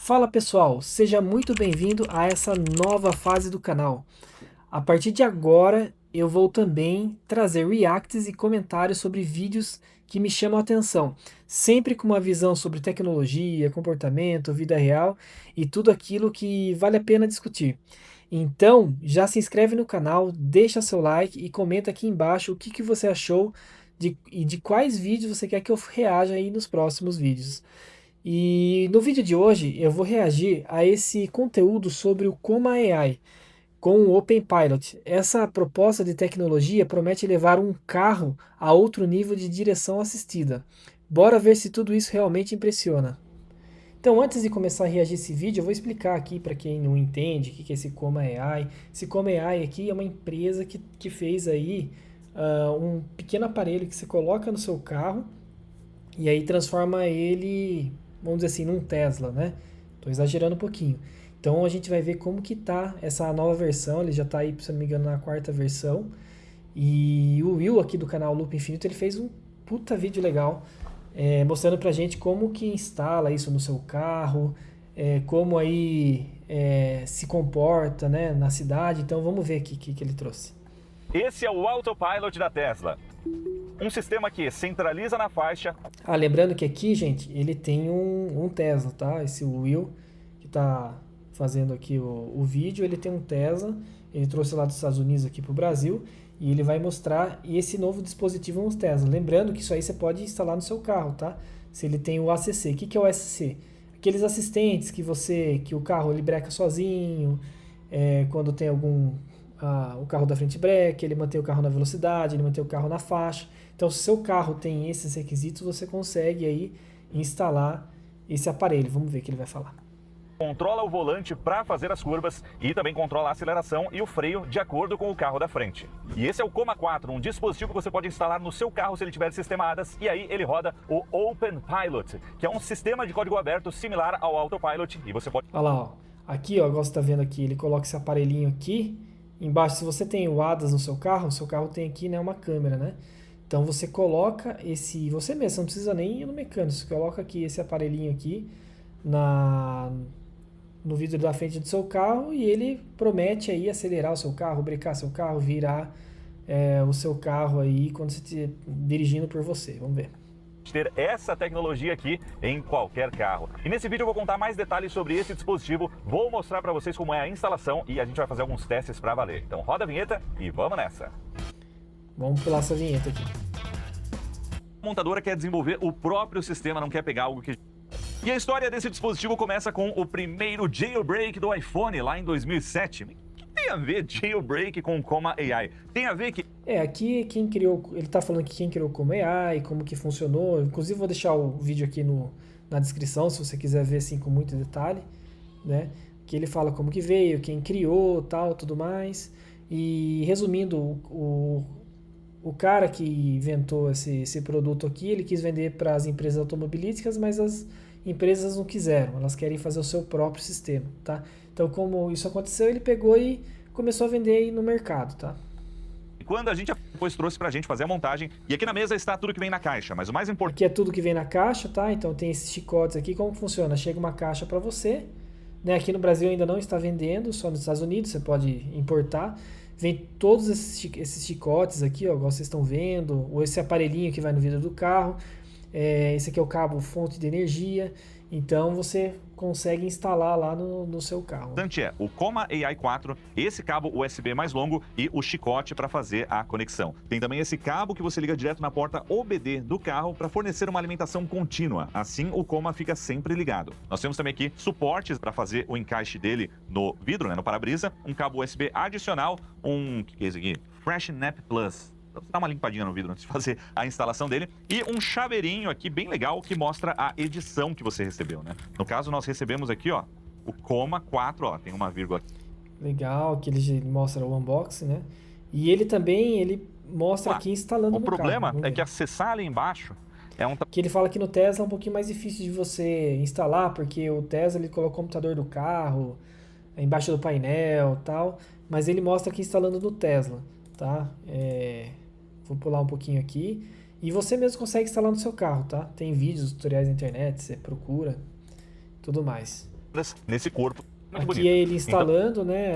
Fala pessoal, seja muito bem-vindo a essa nova fase do canal. A partir de agora eu vou também trazer reacts e comentários sobre vídeos que me chamam a atenção, sempre com uma visão sobre tecnologia, comportamento, vida real e tudo aquilo que vale a pena discutir. Então, já se inscreve no canal, deixa seu like e comenta aqui embaixo o que você achou e de quais vídeos você quer que eu reaja aí nos próximos vídeos. E no vídeo de hoje eu vou reagir a esse conteúdo sobre o Coma AI com o Open Pilot. Essa proposta de tecnologia promete levar um carro a outro nível de direção assistida. Bora ver se tudo isso realmente impressiona. Então, antes de começar a reagir esse vídeo, eu vou explicar aqui para quem não entende o que é esse Coma AI. Esse Coma AI aqui é uma empresa que fez aí um pequeno aparelho que você coloca no seu carro e aí transforma ele, vamos dizer assim, num Tesla, né? Estou exagerando um pouquinho. Então a gente vai ver como que tá essa nova versão, ele já está aí, se não me engano, na quarta versão. E o Will aqui do canal Loop Infinito, ele fez um puta vídeo legal, mostrando pra gente como que instala isso no seu carro, como aí se comporta, né, na cidade. Então vamos ver aqui o que ele trouxe. Esse é o Autopilot da Tesla. Um sistema que centraliza na faixa. Ah, lembrando que aqui, gente, ele tem um Tesla, tá? Esse Will que tá fazendo aqui o vídeo, ele tem um Tesla, ele trouxe lá dos Estados Unidos aqui pro Brasil e ele vai mostrar esse novo dispositivo no Tesla. Lembrando que isso aí você pode instalar no seu carro, tá? Se ele tem o ACC. O que é o ACC? Aqueles assistentes que o carro ele breca sozinho, quando tem o carro da frente breca, ele mantém o carro na velocidade, ele mantém o carro na faixa. Então, se o seu carro tem esses requisitos, você consegue aí instalar esse aparelho. Vamos ver o que ele vai falar. Controla o volante para fazer as curvas e também controla a aceleração e o freio de acordo com o carro da frente. E esse é o Coma 4, um dispositivo que você pode instalar no seu carro se ele tiver sistema ADAS, e aí ele roda o Open Pilot, que é um sistema de código aberto similar ao Autopilot, e você pode... Olha lá, ó. Aqui, ó, igual você está vendo aqui, ele coloca esse aparelhinho aqui embaixo. Se você tem o ADAS no seu carro tem aqui, né, uma câmera, né? Então você coloca você mesmo, você não precisa nem ir no mecânico, você coloca aqui esse aparelhinho aqui no vidro da frente do seu carro e ele promete aí acelerar o seu carro, brecar seu carro, virar o seu carro aí quando você estiver dirigindo por você. Vamos ver. ter essa tecnologia aqui em qualquer carro. E nesse vídeo eu vou contar mais detalhes sobre esse dispositivo, vou mostrar para vocês como é a instalação e a gente vai fazer alguns testes para valer. Então roda a vinheta e vamos nessa! Vamos pular essa vinheta aqui. A montadora quer desenvolver o próprio sistema, não quer pegar algo que... E a história desse dispositivo começa com o primeiro jailbreak do iPhone lá em 2007. O que tem a ver jailbreak com Coma AI? Tem a ver que... Aqui quem criou, ele tá falando que quem criou o Coma AI, como que funcionou. Inclusive vou deixar o vídeo aqui na descrição, se você quiser ver assim com muito detalhe, né? Que ele fala como que veio, quem criou, tal, tudo mais. E resumindo, o cara que inventou esse produto aqui, ele quis vender para as empresas automobilísticas, mas as empresas não quiseram, elas querem fazer o seu próprio sistema, tá? Então, como isso aconteceu, ele pegou e começou a vender aí no mercado, tá? Quando a gente depois trouxe pra gente fazer a montagem, e aqui na mesa está tudo que vem na caixa, mas o mais importante... Aqui é tudo que vem na caixa, tá? Então tem esses chicotes aqui, como funciona? Chega uma caixa para você, né? Aqui no Brasil ainda não está vendendo, só nos Estados Unidos, você pode importar. Vem todos esses chicotes aqui, ó, igual vocês estão vendo, ou esse aparelhinho que vai no vidro do carro. Esse aqui é o cabo fonte de energia, então você consegue instalar lá no seu carro. O Coma AI 4, esse cabo USB mais longo e o chicote para fazer a conexão. Tem também esse cabo que você liga direto na porta OBD do carro para fornecer uma alimentação contínua. Assim o Coma fica sempre ligado. Nós temos também aqui suportes para fazer o encaixe dele no vidro, né, no para-brisa, um cabo USB adicional, que é esse aqui? Freshnap Plus. Dá uma limpadinha no vidro antes de fazer a instalação dele. E um chaveirinho aqui bem legal que mostra a edição que você recebeu, né? No caso, nós recebemos aqui, ó, o Coma 4, ó, tem uma vírgula. Legal, que ele mostra o unboxing, né? E ele também, ele mostra aqui instalando no carro. O problema é que acessar ali embaixo que ele fala que no Tesla é um pouquinho mais difícil de você instalar, porque o Tesla ele coloca o computador do carro embaixo do painel e tal, mas ele mostra aqui instalando no Tesla, tá? Vou pular um pouquinho aqui. E você mesmo consegue instalar no seu carro, tá? Tem vídeos, tutoriais na internet, você procura, tudo mais. nesse corpo. Muito Aqui bonito. é ele instalando, né,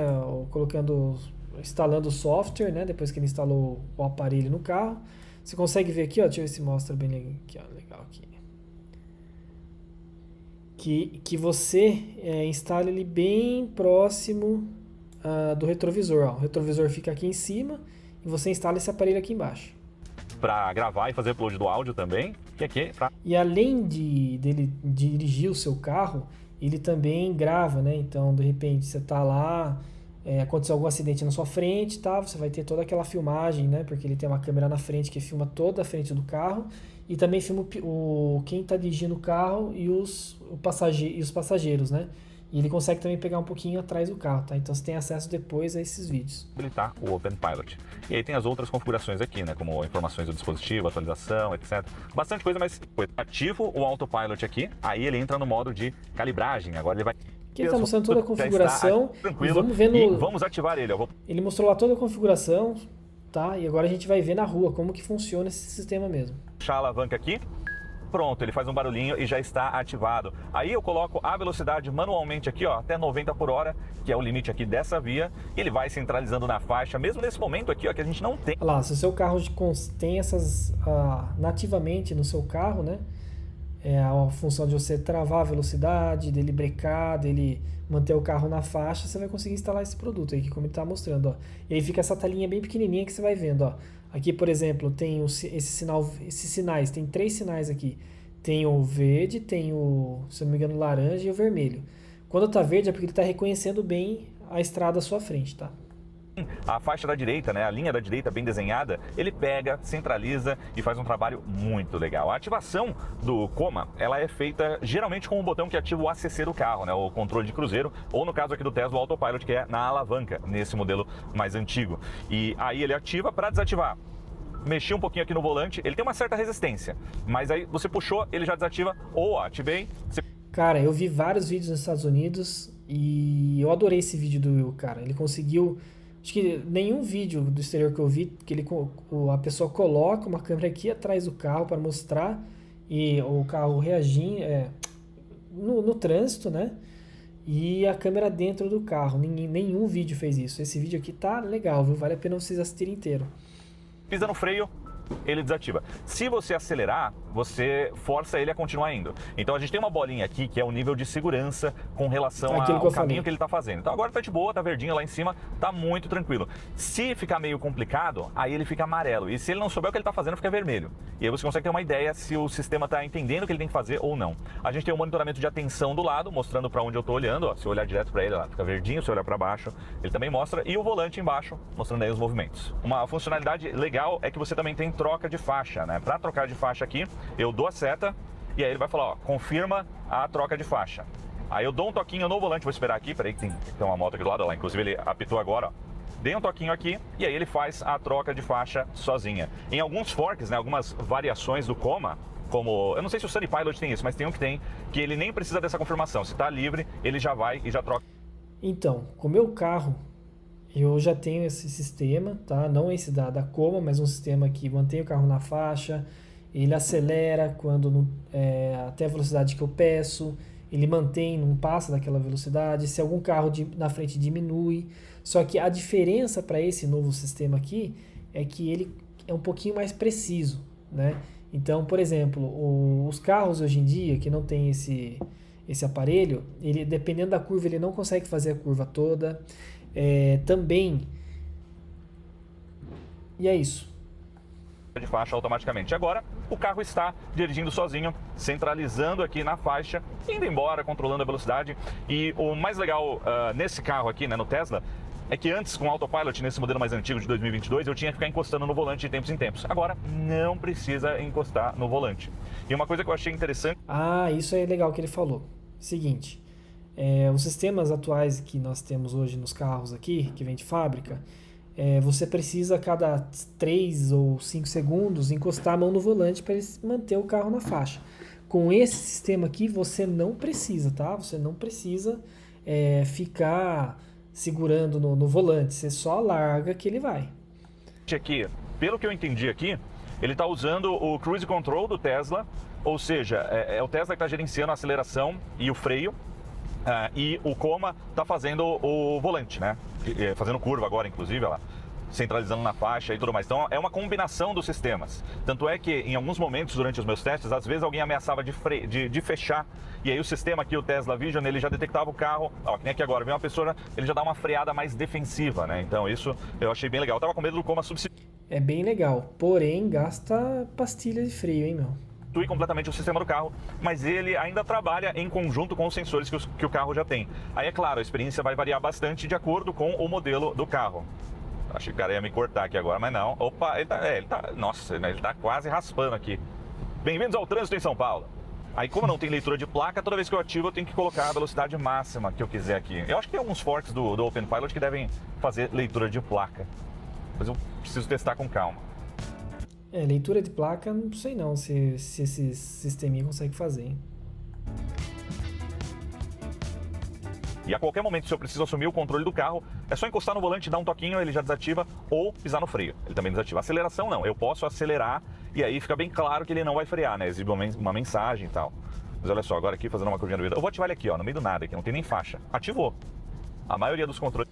instalando o software, né, depois que ele instalou o aparelho no carro. Você consegue ver aqui, ó, deixa eu ver se mostra bem legal aqui. Que você instala ele bem próximo do retrovisor. Ó. O retrovisor fica aqui em cima e você instala esse aparelho aqui embaixo. Para gravar e fazer upload do áudio também. E além dele dirigir o seu carro, ele também grava, né? Então, de repente, você tá lá, aconteceu algum acidente na sua frente, tá? Você vai ter toda aquela filmagem, né? Porque ele tem uma câmera na frente que filma toda a frente do carro e também filma quem está dirigindo o carro e os passageiros, né? E ele consegue também pegar um pouquinho atrás do carro, tá? Então você tem acesso depois a esses vídeos. Habilitar o Open Pilot. E aí tem as outras configurações aqui, né? Como informações do dispositivo, atualização, etc. Bastante coisa, mas ativo o Autopilot aqui, aí ele entra no modo de calibragem. Agora ele vai... Aqui ele está mostrando toda a configuração. Tranquilo. Vamos ver vamos ativar ele. Ele mostrou lá toda a configuração, tá? E agora a gente vai ver na rua como que funciona esse sistema mesmo. Puxar a alavanca aqui. Pronto, ele faz um barulhinho e já está ativado. Aí eu coloco a velocidade manualmente aqui, ó, até 90 por hora, que é o limite aqui dessa via. E ele vai centralizando na faixa, mesmo nesse momento aqui, ó, que a gente não tem. Olha lá, se o seu carro tem essas nativamente no seu carro, né? É a função de você travar a velocidade, dele brecar, dele manter o carro na faixa, você vai conseguir instalar esse produto aí, que como ele está mostrando, ó. E aí fica essa telinha bem pequenininha que você vai vendo, ó. Aqui, por exemplo, tem esses sinais, tem 3 sinais aqui. Tem o verde, tem o, se não me engano, o laranja e o vermelho. Quando está verde é porque ele está reconhecendo bem a estrada à sua frente, tá? A faixa da direita, né, a linha da direita bem desenhada, ele pega, centraliza e faz um trabalho muito legal. A ativação do Coma, ela é feita geralmente com um botão que ativa o ACC do carro, né, o controle de cruzeiro, ou no caso aqui do Tesla, o Autopilot, que é na alavanca, nesse modelo mais antigo. E aí ele ativa para desativar. Mexi um pouquinho aqui no volante, ele tem uma certa resistência, mas aí você puxou, ele já desativa, ou ativei. Cara, eu vi vários vídeos nos Estados Unidos e eu adorei esse vídeo do Will, cara. Ele conseguiu... Acho que nenhum vídeo do exterior que eu vi, que a pessoa coloca uma câmera aqui atrás do carro para mostrar e o carro reagindo no trânsito, né? E a câmera dentro do carro. Nenhum vídeo fez isso. Esse vídeo aqui tá legal, viu? Vale a pena vocês assistirem inteiro. Pisa no freio, ele desativa. Se você acelerar, você força ele a continuar indo. Então a gente tem uma bolinha aqui que é o nível de segurança com relação ao caminho que ele está fazendo. Então agora tá de boa, tá verdinho lá em cima, tá muito tranquilo. Se ficar meio complicado, aí ele fica amarelo. E se ele não souber o que ele está fazendo, fica vermelho. E aí você consegue ter uma ideia se o sistema está entendendo o que ele tem que fazer ou não. A gente tem um monitoramento de atenção do lado, mostrando para onde eu estou olhando. Ó, se eu olhar direto para ele, lá fica verdinho. Se eu olhar para baixo, ele também mostra. E o volante embaixo, mostrando aí os movimentos. Uma funcionalidade legal é que você também tem troca de faixa, né? Para trocar de faixa aqui, eu dou a seta e aí ele vai falar, ó, confirma a troca de faixa. Aí eu dou um toquinho no volante, vou esperar aqui, peraí que tem uma moto aqui do lado, lá, inclusive ele apitou agora, ó. Dei um toquinho aqui e aí ele faz a troca de faixa sozinha. Em alguns forks, né, algumas variações do Coma, como, eu não sei se o Sunny Pilot tem isso, mas tem um que tem, que ele nem precisa dessa confirmação. Se tá livre, ele já vai e já troca. Então, com o meu carro, eu já tenho esse sistema, tá? Não esse da Coma, mas um sistema que mantém o carro na faixa, ele acelera quando até a velocidade que eu peço, ele mantém, não passa daquela velocidade, se algum carro na frente diminui. Só que a diferença para esse novo sistema aqui é que ele é um pouquinho mais preciso, né? Então, por exemplo, os carros hoje em dia que não tem esse aparelho, ele, dependendo da curva, ele não consegue fazer a curva toda. Também. E é isso. De faixa automaticamente. Agora, o carro está dirigindo sozinho, centralizando aqui na faixa, indo embora, controlando a velocidade. E o mais legal nesse carro aqui, né, no Tesla, é que antes, com o Autopilot, nesse modelo mais antigo de 2022, eu tinha que ficar encostando no volante de tempos em tempos. Agora, não precisa encostar no volante. E uma coisa que eu achei interessante... Ah, isso é legal que ele falou. Seguinte, os sistemas atuais que nós temos hoje nos carros aqui, que vem de fábrica, você precisa a cada 3 ou 5 segundos encostar a mão no volante para ele manter o carro na faixa. Com esse sistema aqui, você não precisa, tá? Você não precisa ficar segurando no volante, você só larga que ele vai. Aqui, pelo que eu entendi aqui, ele está usando o Cruise Control do Tesla, ou seja, é o Tesla que está gerenciando a aceleração e o freio. e o Coma está fazendo o volante, né? Fazendo curva agora, inclusive, olha lá, centralizando na faixa e tudo mais. Então é uma combinação dos sistemas. Tanto é que em alguns momentos durante os meus testes, às vezes alguém ameaçava de fechar, e aí o sistema aqui, o Tesla Vision, ele já detectava o carro, ó, que nem aqui agora, vem uma pessoa, ele já dá uma freada mais defensiva, né? Então isso eu achei bem legal. Eu tava com medo do Coma substituir É bem legal, porém gasta pastilha de freio, hein, meu? completamente o sistema do carro, mas ele ainda trabalha em conjunto com os sensores que o carro já tem. Aí é claro, a experiência vai variar bastante de acordo com o modelo do carro. Achei que o cara ia me cortar aqui agora, mas não. Opa, nossa, ele tá quase raspando aqui. Bem-vindos ao trânsito em São Paulo. Aí, como não tem leitura de placa, toda vez que eu ativo eu tenho que colocar a velocidade máxima que eu quiser aqui. Eu acho que tem alguns forks do Open Pilot que devem fazer leitura de placa, mas eu preciso testar com calma. Leitura de placa, não sei não se esse sisteminha consegue fazer, hein? E a qualquer momento, se eu preciso assumir o controle do carro, é só encostar no volante, dar um toquinho, ele já desativa, ou pisar no freio, ele também desativa. Aceleração não, eu posso acelerar e aí fica bem claro que ele não vai frear, né? Exibe uma mensagem e tal. Mas olha só, agora aqui fazendo uma curvinha do vidro, eu vou ativar ele aqui, ó, no meio do nada, aqui não tem nem faixa. Ativou. A maioria dos controles...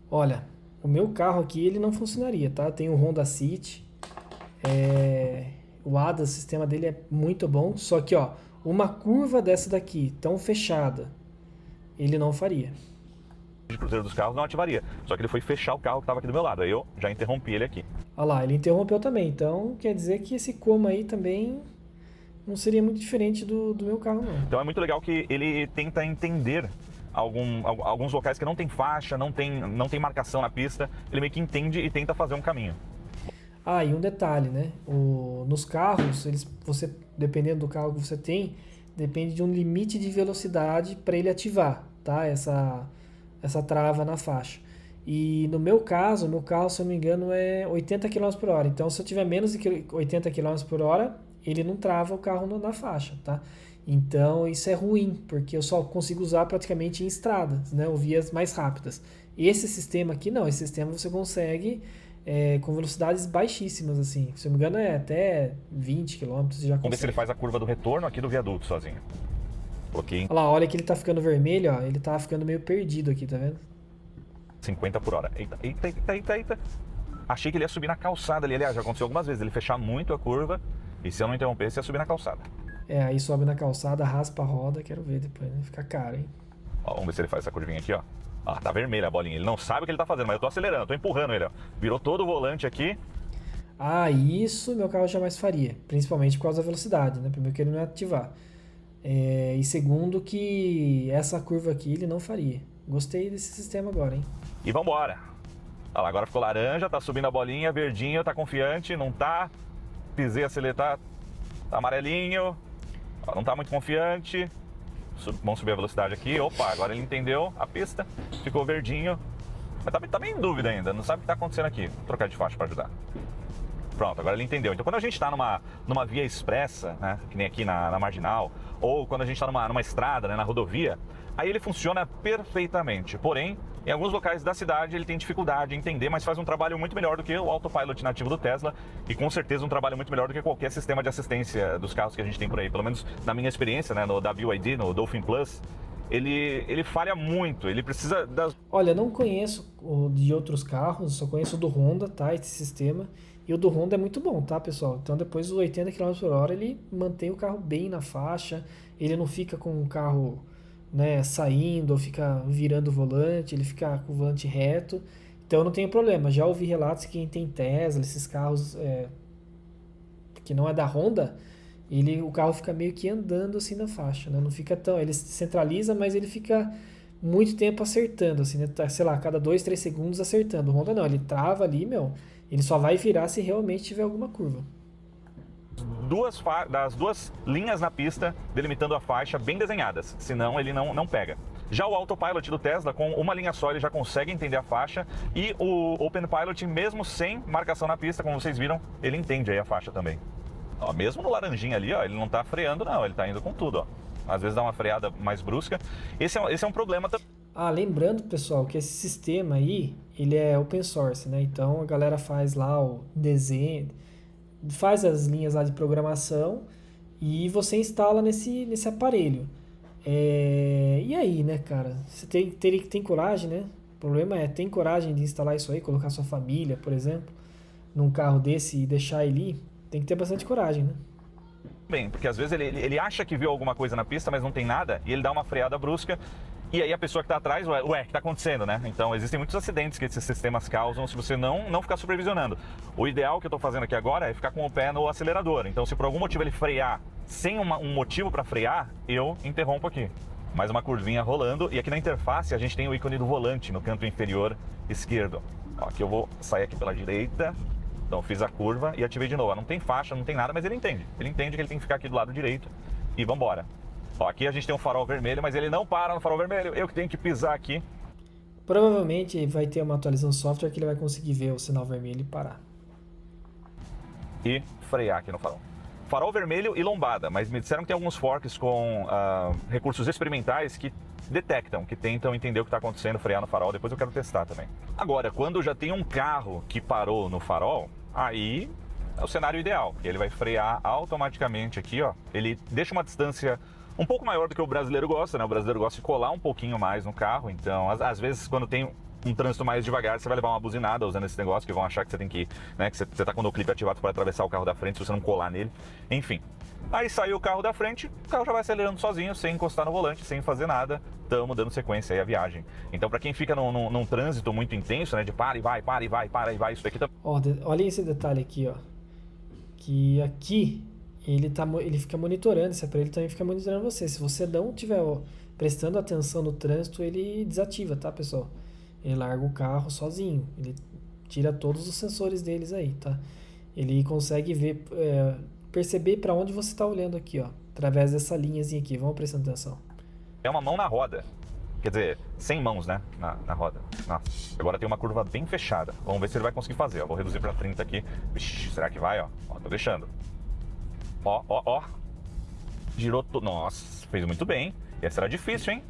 Olha, o meu carro aqui, ele não funcionaria, tá? Tem um Honda City, o ADAS, o sistema dele é muito bom, só que, ó, uma curva dessa daqui, tão fechada, ele não faria. de cruzeiro dos carros não ativaria. Só que ele foi fechar o carro que estava aqui do meu lado. Aí eu já interrompi ele aqui. Olha lá, ele interrompeu também. Então quer dizer que esse Coma aí também não seria muito diferente do meu carro, não. Então é muito legal que ele tenta entender alguns locais que não tem faixa, não tem marcação na pista. Ele meio que entende e tenta fazer um caminho. Ah, e um detalhe, né? Nos carros, você, dependendo do carro que você tem, depende de um limite de velocidade para ele ativar, tá? Essa trava na faixa. E no meu caso, meu carro, se eu não me engano, é 80 km por hora. Então, se eu tiver menos de 80 km por hora, ele não trava o carro na faixa, tá? Então, isso é ruim, porque eu só consigo usar praticamente em estradas, né? Ou vias mais rápidas. Esse sistema aqui, não. Esse sistema você consegue com velocidades baixíssimas, assim. Se eu não me engano, é até 20 km já consegue. Vamos ver se ele faz a curva do retorno aqui do viaduto sozinho. Coloquei Olha lá, olha que ele tá ficando vermelho, ó. Ele tá ficando meio perdido aqui, tá vendo? 50 por hora. Eita. Achei que ele ia subir na calçada ali. Aliás, já aconteceu algumas vezes. Ele fechar muito a curva e se eu não interrompesse, ia subir na calçada. Aí sobe na calçada, raspa a roda. Quero ver depois, né? Fica caro, hein? Ó, vamos ver se ele faz essa curvinha aqui, ó. Ó, tá vermelha a bolinha. Ele não sabe o que ele tá fazendo, mas eu tô acelerando, tô empurrando ele, ó. Virou todo o volante aqui. Ah, isso meu carro jamais faria. Principalmente por causa da velocidade, né? Primeiro que ele não ia ativar. E segundo que essa curva aqui ele não faria. Gostei desse sistema agora, hein? E vambora. Olha lá, agora ficou laranja, tá subindo a bolinha, verdinho, tá confiante, não tá. Pisei, acelerar, tá amarelinho. Ó, não tá muito confiante. Vamos subir a velocidade aqui. Opa, agora ele entendeu a pista. Ficou verdinho. Mas tá bem em dúvida ainda, não sabe o que tá acontecendo aqui. Vou trocar de faixa para ajudar. Pronto, agora ele entendeu. Então quando a gente está numa via expressa, né, que nem aqui na Marginal, ou quando a gente está numa estrada, né, na rodovia, aí ele funciona perfeitamente. Porém, em alguns locais da cidade ele tem dificuldade em entender, mas faz um trabalho muito melhor do que o autopilot nativo do Tesla e com certeza um trabalho muito melhor do que qualquer sistema de assistência dos carros que a gente tem por aí. Pelo menos na minha experiência, né, da BYD, no Dolphin Plus, ele falha muito, ele precisa das... Olha, não conheço o de outros carros, só conheço o do Honda, tá? Esse sistema. E o do Honda é muito bom, tá, pessoal? Então, depois dos 80 km por hora, ele mantém o carro bem na faixa. Ele não fica com o carro, né, saindo ou fica virando o volante. Ele fica com o volante reto. Então, não tem problema. Já ouvi relatos que quem tem Tesla, esses carros que não é da Honda, o carro fica meio que andando assim na faixa, né? Não fica tão... Ele centraliza, mas ele fica muito tempo acertando, assim, né? Tá, sei lá, cada 2, 3 segundos acertando. O Honda não, ele trava ali, meu... Ele só vai virar se realmente tiver alguma curva. Das duas linhas na pista, delimitando a faixa, bem desenhadas. Senão ele não pega. Já o autopilot do Tesla, com uma linha só, ele já consegue entender a faixa. E o Open Pilot, mesmo sem marcação na pista, como vocês viram, ele entende aí a faixa também. Ó, mesmo no laranjinha ali, ó, ele não tá freando não, ele tá indo com tudo, ó. Às vezes dá uma freada mais brusca. Esse é um problema também. Ah, lembrando, pessoal, que esse sistema aí, ele é open source, né? Então a galera faz lá o desenho, faz as linhas lá de programação e você instala nesse aparelho. E aí, né, cara? Você teria que ter coragem, né? O problema é, tem coragem de instalar isso aí, colocar sua família, por exemplo, num carro desse e deixar ele ir? Tem que ter bastante coragem, né? Bem, porque às vezes ele acha que viu alguma coisa na pista, mas não tem nada, e ele dá uma freada brusca, e aí a pessoa que está atrás, ué, o que está acontecendo, né? Então existem muitos acidentes que esses sistemas causam se você não ficar supervisionando. O ideal que eu estou fazendo aqui agora é ficar com o pé no acelerador. Então se por algum motivo ele frear sem um motivo para frear, eu interrompo aqui. Mais uma curvinha rolando, e aqui na interface a gente tem o ícone do volante no canto inferior esquerdo. Ó, aqui eu vou sair aqui pela direita, então fiz a curva e ativei de novo. Ó, não tem faixa, não tem nada, mas ele entende. Ele entende que ele tem que ficar aqui do lado direito e vambora. Ó, aqui a gente tem um farol vermelho, mas ele não para no farol vermelho, eu que tenho que pisar aqui. Provavelmente vai ter uma atualização de software que ele vai conseguir ver o sinal vermelho e parar. E frear aqui no farol. Farol vermelho e lombada, mas me disseram que tem alguns forks com recursos experimentais que detectam, que tentam entender o que está acontecendo, frear no farol. Depois eu quero testar também. Agora, quando já tem um carro que parou no farol, aí é o cenário ideal. Ele vai frear automaticamente aqui, ó. Ele deixa uma distância um pouco maior do que o brasileiro gosta, né? O brasileiro gosta de colar um pouquinho mais no carro, então às vezes quando tem um trânsito mais devagar, você vai levar uma buzinada usando esse negócio, que vão achar que você tem que ir, né? Que você tá com o clipe ativado para atravessar o carro da frente, se você não colar nele. Enfim. Aí saiu o carro da frente, o carro já vai acelerando sozinho, sem encostar no volante, sem fazer nada. Estamos dando sequência aí à viagem. Então, para quem fica num trânsito muito intenso, né? De para e vai, para e vai, para e vai, isso daqui tá... Ó, olha esse detalhe aqui, ó. Que aqui ele fica monitorando, esse aparelho também fica monitorando você. Se você não estiver prestando atenção no trânsito, ele desativa, tá, pessoal? Ele larga o carro sozinho, ele tira todos os sensores deles aí, tá? Ele consegue ver, perceber para onde você está olhando aqui, ó, através dessa linhazinha aqui. Vamos prestando atenção. É uma mão na roda, quer dizer, 100 mãos, né, na roda. Nossa, agora tem uma curva bem fechada. Vamos ver se ele vai conseguir fazer, ó. Vou reduzir para 30 aqui. Vixe, será que vai, ó? Ó, tô deixando. Ó. Girou tudo. Nossa, fez muito bem. Essa era difícil, hein?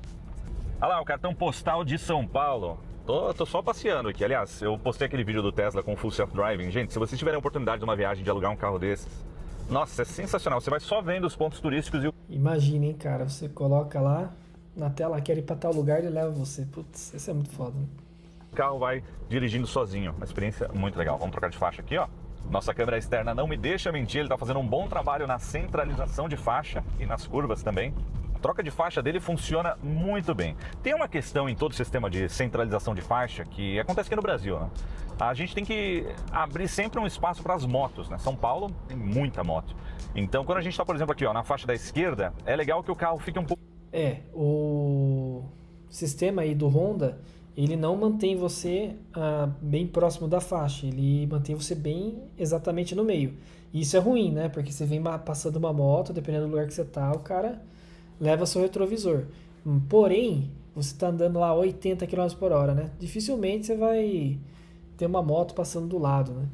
Olha lá, o cartão postal de São Paulo. Tô só passeando aqui. Aliás, eu postei aquele vídeo do Tesla com Full Self Driving. Gente, se vocês tiverem a oportunidade de uma viagem de alugar um carro desses, nossa, é sensacional. Você vai só vendo os pontos turísticos e... Imagina, hein, cara. Você coloca lá na tela, quer ir pra tal lugar, ele leva você. Putz, isso é muito foda, né? O carro vai dirigindo sozinho. Uma experiência muito legal. Vamos trocar de faixa aqui, ó. Nossa câmera externa não me deixa mentir. Ele tá fazendo um bom trabalho na centralização de faixa e nas curvas também. A troca de faixa dele funciona muito bem. Tem uma questão em todo o sistema de centralização de faixa que acontece aqui no Brasil, né? A gente tem que abrir sempre um espaço para as motos, né? São Paulo tem muita moto. Então, quando a gente está, por exemplo, aqui, ó, na faixa da esquerda, é legal que o carro fique um pouco... O sistema aí do Honda, ele não mantém você bem próximo da faixa, ele mantém você bem exatamente no meio. E isso é ruim, né? Porque você vem passando uma moto, dependendo do lugar que você tá, o cara leva seu retrovisor. Porém, você está andando lá 80 km por hora, né? Dificilmente você vai ter uma moto passando do lado, né?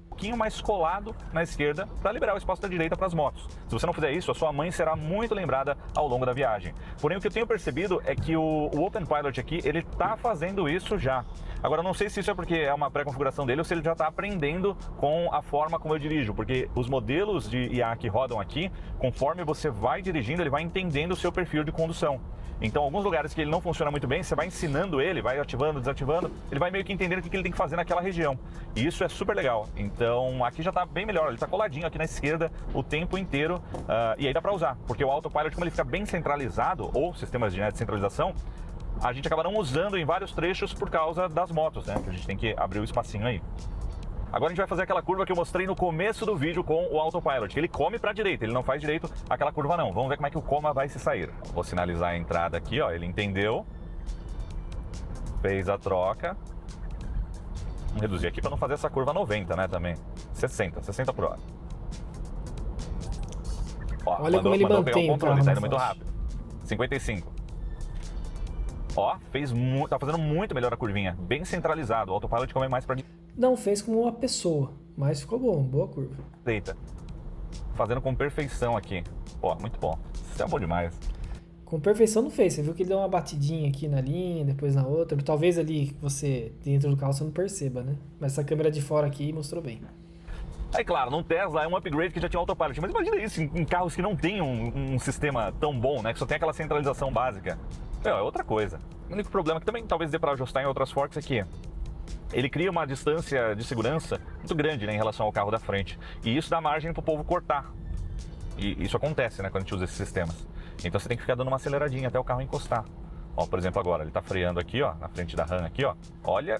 Um pouquinho mais colado na esquerda para liberar o espaço da direita para as motos. Se você não fizer isso, a sua mãe será muito lembrada ao longo da viagem. Porém, o que eu tenho percebido é que o Open Pilot aqui, ele está fazendo isso já. Agora, eu não sei se isso é porque é uma pré-configuração dele ou se ele já está aprendendo com a forma como eu dirijo, porque os modelos de IA que rodam aqui, conforme você vai dirigindo, ele vai entendendo o seu perfil de condução. Então, alguns lugares que ele não funciona muito bem, você vai ensinando ele, vai ativando, desativando, ele vai meio que entendendo o que ele tem que fazer naquela região. E isso é super legal. Então, aqui já está bem melhor, ele está coladinho aqui na esquerda o tempo inteiro, e aí dá para usar, porque o Autopilot, como ele fica bem centralizado, ou sistemas de centralização, a gente acaba não usando em vários trechos por causa das motos, né? Que a gente tem que abrir o espacinho aí. Agora a gente vai fazer aquela curva que eu mostrei no começo do vídeo com o Autopilot, que ele come para a direita, ele não faz direito aquela curva não. Vamos ver como é que o coma vai se sair. Vou sinalizar a entrada aqui, ó, ele entendeu, fez a troca. Vamos reduzir aqui para não fazer essa curva 90, né, também. 60 por hora. Ó, olha como ele mantém o controle, tá indo muito rápido. 55. Ó, tá fazendo muito melhor a curvinha, bem centralizado. O Autopilot come mais para não fez como uma pessoa, mas ficou bom, boa curva. direita. Fazendo com perfeição aqui. Ó, muito bom. Isso é bom demais. Com perfeição não fez, você viu que ele deu uma batidinha aqui na linha, depois na outra. Talvez ali você, dentro do carro, você não perceba, né? Mas essa câmera de fora aqui mostrou bem. Aí, claro, no Tesla é um upgrade que já tinha Autopilot, mas imagina isso em carros que não tem um sistema tão bom, né? Que só tem aquela centralização básica. É outra coisa. O único problema que também talvez dê para ajustar em outras forks é que ele cria uma distância de segurança muito grande, né, em relação ao carro da frente. E isso dá margem para o povo cortar. E isso acontece, né, quando a gente usa esses sistemas. Então você tem que ficar dando uma aceleradinha até o carro encostar. Ó, por exemplo, agora ele está freando aqui, ó, na frente da RAM aqui, ó. Olha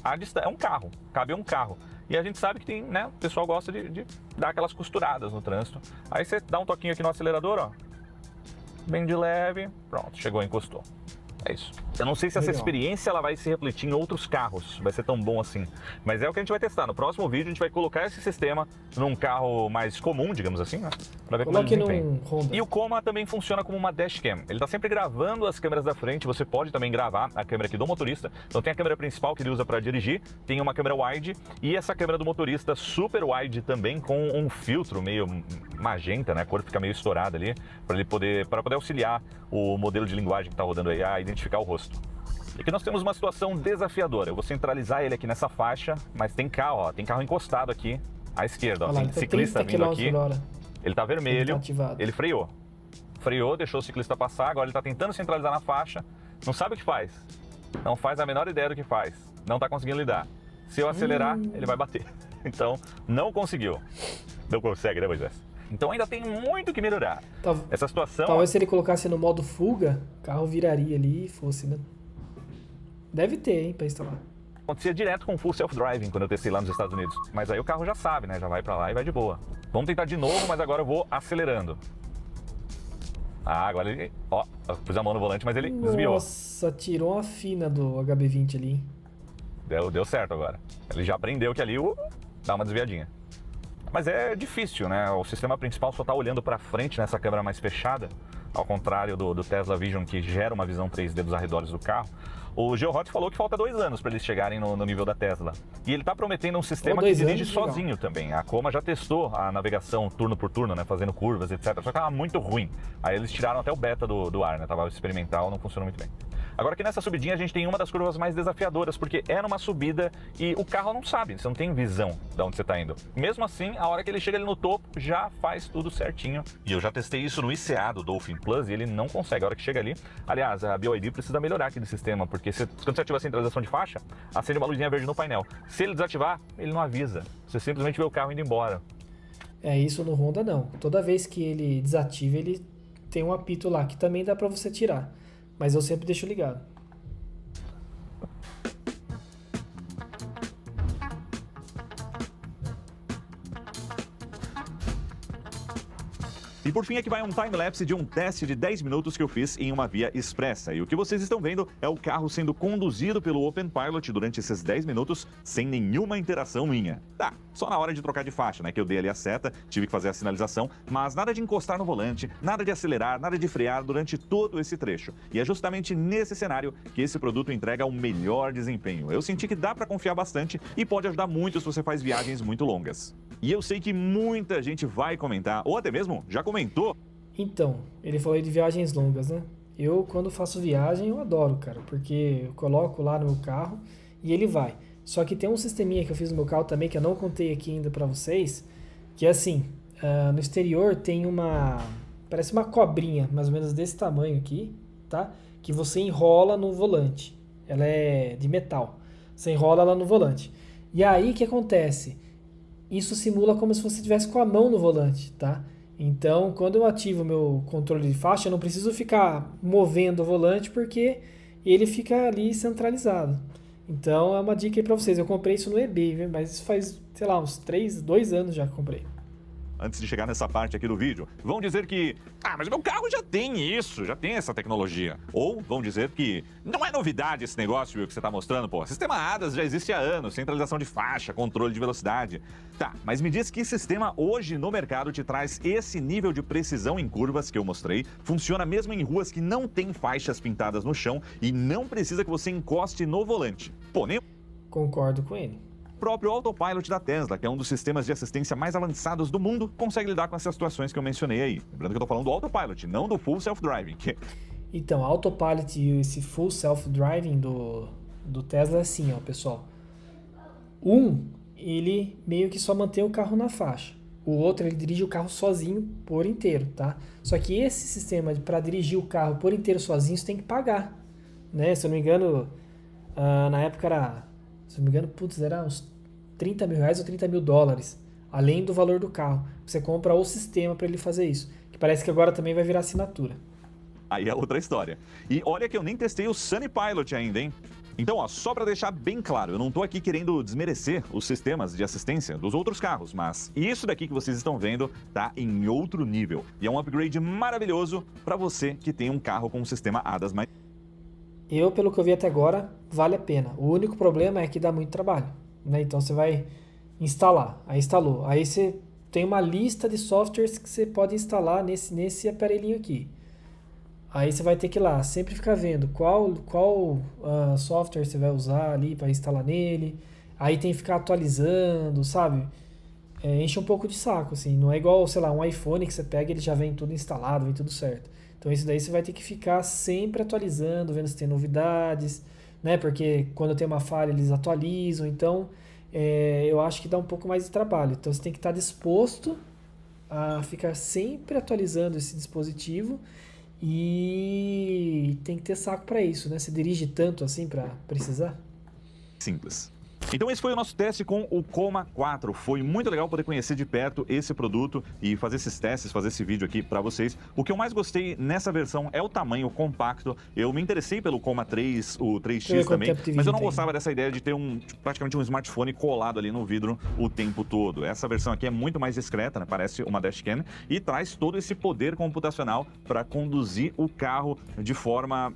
a distância, é um carro, cabe um carro. E a gente sabe que tem, né, o pessoal gosta de dar aquelas costuradas no trânsito. Aí você dá um toquinho aqui no acelerador, ó. Bem de leve, pronto, chegou, encostou. É isso. Eu não sei se essa experiência ela vai se refletir em outros carros, vai ser tão bom assim. Mas é o que a gente vai testar. No próximo vídeo a gente vai colocar esse sistema num carro mais comum, digamos assim, né? Pra ver como ele desempenha. E o Coma também funciona como uma dashcam. Ele tá sempre gravando as câmeras da frente, você pode também gravar a câmera aqui do motorista. Então tem a câmera principal que ele usa para dirigir, tem uma câmera wide e essa câmera do motorista super wide também com um filtro meio magenta, né? A cor fica meio estourada ali, para poder auxiliar o modelo de linguagem que tá rodando aí a identificar o rosto. E aqui nós temos uma situação desafiadora. Eu vou centralizar ele aqui nessa faixa, mas tem carro, ó, tem carro encostado aqui à esquerda, ó, tem ciclista vindo aqui. Ele tá vermelho, ele freou. Freou, deixou o ciclista passar, agora ele tá tentando centralizar na faixa, não sabe o que faz. Não faz a menor ideia do que faz. Não tá conseguindo lidar. Se eu acelerar, ele vai bater. Então, não conseguiu. Não consegue, né, Moisés? Então ainda tem muito que melhorar. Essa situação... Talvez se ele colocasse no modo fuga, o carro viraria ali e fosse, né? Deve ter, hein, pra instalar. Acontecia direto com Full Self-Driving quando eu testei lá nos Estados Unidos. Mas aí o carro já sabe, né? Já vai pra lá e vai de boa. Vamos tentar de novo, mas agora eu vou acelerando. Ah, agora ele... Ó, eu pus a mão no volante, mas ele desviou. Nossa, tirou a fina do HB20 ali. Deu certo agora. Ele já aprendeu que ali dá uma desviadinha. Mas é difícil, né? O sistema principal só está olhando para frente nessa câmera mais fechada, ao contrário do Tesla Vision, que gera uma visão 3D dos arredores do carro. O Geohot falou que falta 2 anos para eles chegarem no nível da Tesla. E ele está prometendo um sistema que dirige sozinho também. A Coma já testou a navegação turno por turno, né? Fazendo curvas, etc. Só que estava muito ruim. Aí eles tiraram até o beta do ar, né? Tava experimental, não funcionou muito bem. Agora aqui nessa subidinha a gente tem uma das curvas mais desafiadoras, porque é numa subida e o carro não sabe, você não tem visão de onde você está indo. Mesmo assim, a hora que ele chega ali no topo, já faz tudo certinho. E eu já testei isso no ICA do Dolphin Plus e ele não consegue. A hora que chega ali, aliás, a BYD precisa melhorar aquele sistema, porque quando você ativa a centralização de faixa, acende uma luzinha verde no painel. Se ele desativar, ele não avisa. Você simplesmente vê o carro indo embora. É, isso no Honda não. Toda vez que ele desativa, ele tem um apito lá, que também dá para você tirar. Mas eu sempre deixo ligado. E por fim aqui vai um time-lapse de um teste de 10 minutos que eu fiz em uma via expressa. E o que vocês estão vendo é o carro sendo conduzido pelo Open Pilot durante esses 10 minutos sem nenhuma interação minha. Tá, só na hora de trocar de faixa, né, que eu dei ali a seta, tive que fazer a sinalização, mas nada de encostar no volante, nada de acelerar, nada de frear durante todo esse trecho. E é justamente nesse cenário que esse produto entrega o melhor desempenho. Eu senti que dá para confiar bastante e pode ajudar muito se você faz viagens muito longas. E eu sei que muita gente vai comentar, ou até mesmo já comentou. Então, ele falou aí de viagens longas, né? Eu, quando faço viagem, eu adoro, cara, porque eu coloco lá no meu carro e ele vai. Só que tem um sisteminha que eu fiz no meu carro também, que eu não contei aqui ainda pra vocês, que é assim, no exterior tem parece uma cobrinha, mais ou menos desse tamanho aqui, tá? Que você enrola no volante. Ela é de metal. Você enrola ela no volante. E aí, o que acontece? Isso simula como se você estivesse com a mão no volante, tá? Então, quando eu ativo o meu controle de faixa, eu não preciso ficar movendo o volante porque ele fica ali centralizado. Então, é uma dica aí pra vocês. Eu comprei isso no eBay, mas isso faz, sei lá, uns 2 anos já que comprei. Antes de chegar nessa parte aqui do vídeo, vão dizer que mas o meu carro já tem isso, já tem essa tecnologia. Ou vão dizer que não é novidade esse negócio, Will, que você está mostrando, pô. Sistema ADAS já existe há anos, centralização de faixa, controle de velocidade. Tá, mas me diz que sistema hoje no mercado te traz esse nível de precisão em curvas que eu mostrei, funciona mesmo em ruas que não tem faixas pintadas no chão e não precisa que você encoste no volante. Pô, nem... Concordo com ele. O próprio Autopilot da Tesla, que é um dos sistemas de assistência mais avançados do mundo, consegue lidar com essas situações que eu mencionei aí. Lembrando que eu tô falando do Autopilot, não do Full Self-Driving. Então, Autopilot e esse Full Self-Driving do Tesla é assim, ó, pessoal. Ele meio que só mantém o carro na faixa. O outro, ele dirige o carro sozinho por inteiro, tá? Só que esse sistema para dirigir o carro por inteiro sozinho, você tem que pagar, né? Se eu não me engano, na época era, se eu não me engano, putz, era uns R$ 30.000 ou US$ 30.000, além do valor do carro. Você compra o sistema para ele fazer isso, que parece que agora também vai virar assinatura. Aí é outra história. E olha que eu nem testei o Sunny Pilot ainda, hein? Então, ó, só para deixar bem claro, eu não estou aqui querendo desmerecer os sistemas de assistência dos outros carros, mas isso daqui que vocês estão vendo tá em outro nível. E é um upgrade maravilhoso para você que tem um carro com um sistema ADAS mais... Pelo que eu vi até agora, vale a pena. O único problema é que dá muito trabalho, né? Então você vai instalar, aí instalou. Aí você tem uma lista de softwares que você pode instalar nesse aparelhinho aqui. Aí você vai ter que ir lá, sempre ficar vendo qual software você vai usar ali para instalar nele. Aí tem que ficar atualizando, sabe? Enche um pouco de saco, assim. Não é igual, sei lá, um iPhone que você pega e ele já vem tudo instalado, vem tudo certo. Então isso daí você vai ter que ficar sempre atualizando, vendo se tem novidades, né? Porque quando tem uma falha eles atualizam. Então eu acho que dá um pouco mais de trabalho. Então você tem que estar disposto a ficar sempre atualizando esse dispositivo. E tem que ter saco para isso, né? Você dirige tanto assim para precisar? simples. Então esse foi o nosso teste com o Koma 4. Foi muito legal poder conhecer de perto esse produto e fazer esses testes, fazer esse vídeo aqui para vocês. O que eu mais gostei nessa versão é o tamanho compacto. Eu me interessei pelo Koma 3, o 3X também, mas eu não gostava dessa ideia de ter praticamente um smartphone colado ali no vidro o tempo todo. Essa versão aqui é muito mais discreta, né? Parece uma dashcam e traz todo esse poder computacional para conduzir o carro de forma...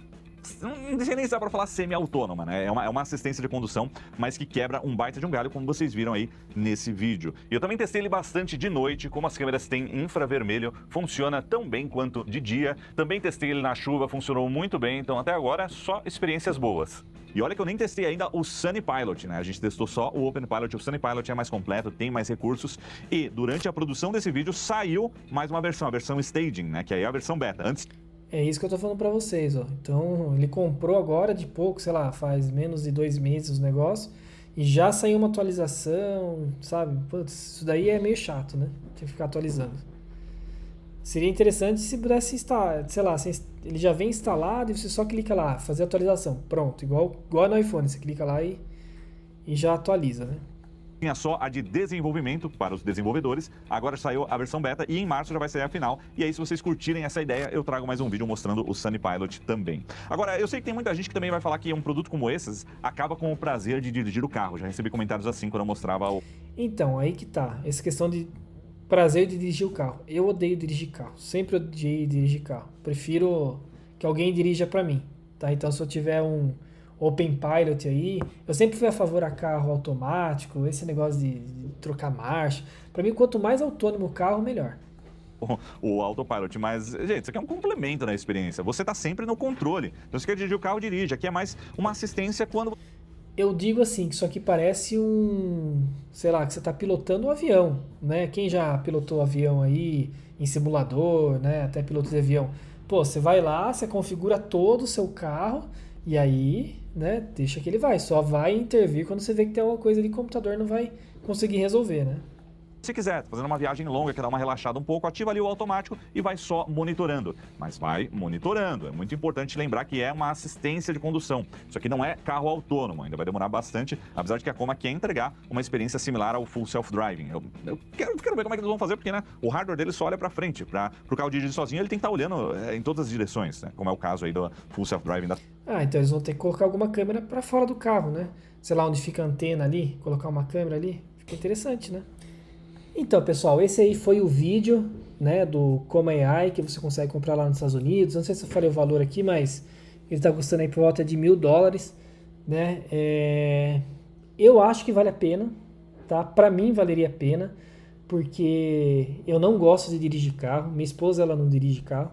não sei nem se dá pra falar semi-autônoma, né? É uma assistência de condução, mas que quebra um baita de um galho, como vocês viram aí nesse vídeo. E eu também testei ele bastante de noite, como as câmeras têm infravermelho, funciona tão bem quanto de dia. Também testei ele na chuva, funcionou muito bem, então até agora só experiências boas. E olha que eu nem testei ainda o Sunny Pilot, né? A gente testou só o Open Pilot, o Sunny Pilot é mais completo, tem mais recursos. E durante a produção desse vídeo saiu mais uma versão, a versão Staging, né? Que aí é a versão beta. Antes... É isso que eu tô falando pra vocês, ó. Então, ele comprou agora de pouco, sei lá, faz menos de 2 meses o negócio, e já saiu uma atualização, sabe? Putz, isso daí é meio chato, né? Tem que ficar atualizando. Seria interessante se pudesse instalar, sei lá, ele já vem instalado e você só clica lá, fazer atualização. Pronto, igual no iPhone, você clica lá e já atualiza, né? Tinha só a de desenvolvimento para os desenvolvedores, agora saiu a versão beta e em março já vai sair a final. E aí, se vocês curtirem essa ideia, eu trago mais um vídeo mostrando o Sunny Pilot também. Agora, eu sei que tem muita gente que também vai falar que um produto como esses acaba com o prazer de dirigir o carro. Já recebi comentários assim quando eu mostrava o... Então, aí que tá, essa questão de prazer de dirigir o carro. Eu odeio dirigir carro, sempre odiei dirigir carro. Prefiro que alguém dirija pra mim, tá? Então, se eu tiver um Open Pilot aí, eu sempre fui a favor a carro automático, esse negócio de trocar marcha. Pra mim, quanto mais autônomo o carro, melhor. o autopilot, mas, gente, isso aqui é um complemento na experiência. Você tá sempre no controle. Então, se quer dirigir o carro, dirige. Aqui é mais uma assistência quando... Eu digo assim, que isso aqui parece sei lá, que você tá pilotando um avião, né? Quem já pilotou avião aí em simulador, né? Até piloto de avião. Pô, você vai lá, você configura todo o seu carro e aí, né, deixa que ele vai. Só vai intervir quando você vê que tem alguma coisa ali que o computador não vai conseguir resolver, né? Se quiser, fazendo uma viagem longa, quer dar uma relaxada um pouco, ativa ali o automático e vai só monitorando. Mas vai monitorando. É muito importante lembrar que é uma assistência de condução. Isso aqui não é carro autônomo, ainda vai demorar bastante, apesar de que a Koma quer entregar uma experiência similar ao Full Self-Driving. Eu quero ver como é que eles vão fazer, porque né, o hardware dele só olha para frente. Para o carro dirigir sozinho, ele tem que estar olhando em todas as direções, né? Como é o caso aí do Full Self-Driving da... Então eles vão ter que colocar alguma câmera para fora do carro, né? Sei lá onde fica a antena ali, colocar uma câmera ali. Fica interessante, né? Então, pessoal, esse aí foi o vídeo, né, do Koma AI, que você consegue comprar lá nos Estados Unidos. Não sei se eu falei o valor aqui, mas ele está custando aí por volta de $1.000, né? Eu acho que vale a pena, tá? Para mim valeria a pena, porque eu não gosto de dirigir carro. Minha esposa, ela não dirige carro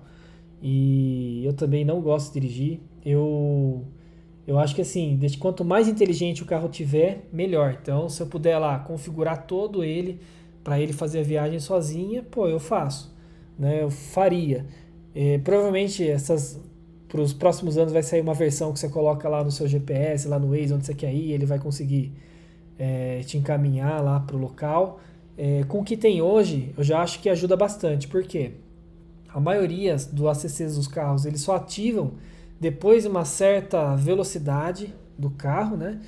e eu também não gosto de dirigir. Eu acho que assim, quanto mais inteligente o carro tiver, melhor. Então, se eu puder lá configurar todo ele para ele fazer a viagem sozinha, pô, eu faço, né? Eu faria. Provavelmente para os próximos anos vai sair uma versão que você coloca lá no seu GPS, lá no Waze, onde você quer ir, ele vai conseguir te encaminhar lá para o local Com o que tem hoje, eu já acho que ajuda bastante, porque a maioria dos ACCs dos carros, eles só ativam depois de uma certa velocidade do carro, né?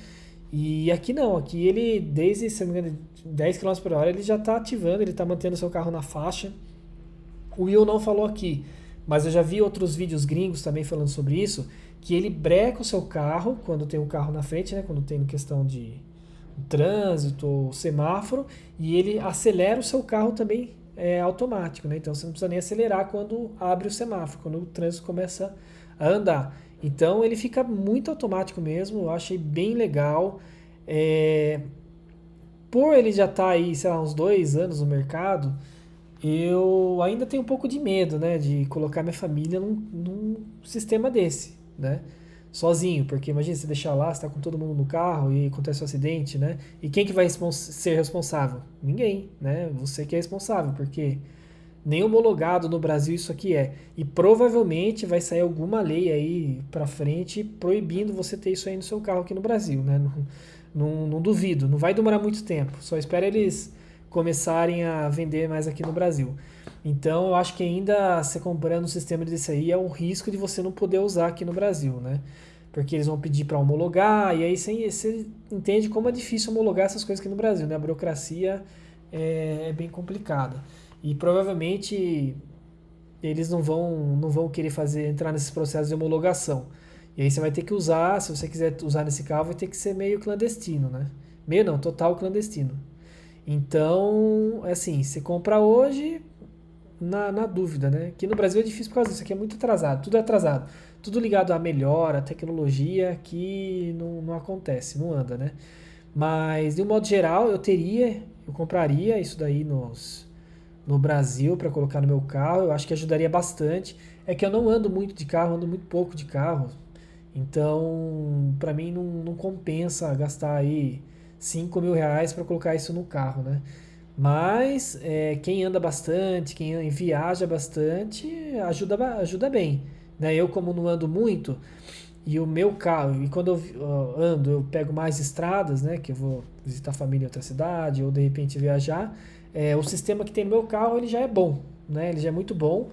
E aqui não, aqui ele, desde, se não me engano, 10 km por hora, ele já está ativando, ele está mantendo o seu carro na faixa. O Will não falou aqui, mas eu já vi outros vídeos gringos também falando sobre isso, que ele breca o seu carro quando tem um carro na frente, né? Quando tem questão de trânsito ou semáforo, e ele acelera o seu carro também automático, né? Então você não precisa nem acelerar quando abre o semáforo, quando o trânsito começa a andar. Então ele fica muito automático mesmo, eu achei bem legal. É, por ele já estar aí, sei lá, uns 2 anos no mercado, eu ainda tenho um pouco de medo, né, de colocar minha família num sistema desse, né? Sozinho, porque imagina você deixar lá, você tá com todo mundo no carro e acontece um acidente, né? E quem que vai ser responsável? Ninguém, né? Você que é responsável, porque nem homologado no Brasil isso aqui é. E provavelmente vai sair alguma lei aí pra frente proibindo você ter isso aí no seu carro aqui no Brasil, né? Não duvido, não vai demorar muito tempo. Só espero eles começarem a vender mais aqui no Brasil. Então eu acho que ainda você comprando um sistema desse aí é um risco de você não poder usar aqui no Brasil, né? Porque eles vão pedir para homologar, e aí você entende como é difícil homologar essas coisas aqui no Brasil, né? A burocracia é bem complicada. E provavelmente eles não vão querer entrar nesses processos de homologação. E aí você vai ter que usar, se você quiser usar nesse carro, vai ter que ser meio clandestino, né? Meio não, total clandestino. Então, assim, você compra hoje na dúvida, né? Aqui no Brasil é difícil por causa disso, aqui é muito atrasado, tudo é atrasado. Tudo ligado à melhora, à tecnologia, que não acontece, não anda, né? Mas, de um modo geral, eu compraria isso daí no Brasil para colocar no meu carro, eu acho que ajudaria bastante. É que eu não ando muito de carro, ando muito pouco de carro, então para mim não compensa gastar aí R$ 5.000 para colocar isso no carro, né? Mas quem anda bastante, quem viaja bastante, ajuda bem. Né? Eu, como não ando muito, e o meu carro, e quando eu ando, eu pego mais estradas, né? Que eu vou visitar a família em outra cidade, ou de repente viajar. O sistema que tem no meu carro, ele já é bom, né? Ele já é muito bom.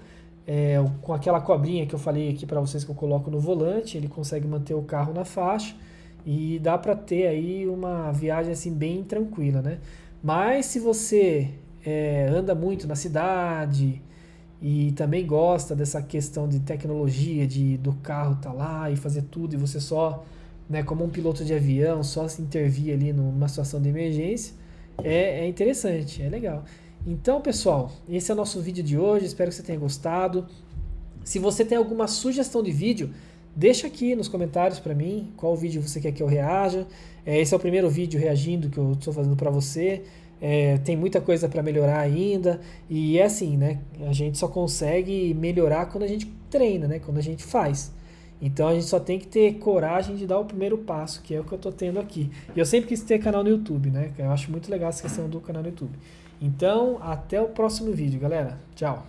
Com aquela cobrinha que eu falei aqui para vocês que eu coloco no volante, ele consegue manter o carro na faixa e dá para ter aí uma viagem assim bem tranquila, né? Mas se você anda muito na cidade e também gosta dessa questão de tecnologia, do carro estar lá e fazer tudo e você só, né, como um piloto de avião, só se intervir ali numa situação de emergência, é interessante, é legal. Então, pessoal, esse é o nosso vídeo de hoje, espero que você tenha gostado. Se você tem alguma sugestão de vídeo, deixa aqui nos comentários para mim qual vídeo você quer que eu reaja. Esse é o primeiro vídeo reagindo que eu estou fazendo para você. Tem muita coisa para melhorar ainda. E é assim, né? A gente só consegue melhorar quando a gente treina, né? Quando a gente faz. Então a gente só tem que ter coragem de dar o primeiro passo, que é o que eu estou tendo aqui. E eu sempre quis ter canal no YouTube, né? Eu acho muito legal essa questão do canal no YouTube. Então, até o próximo vídeo, galera. Tchau!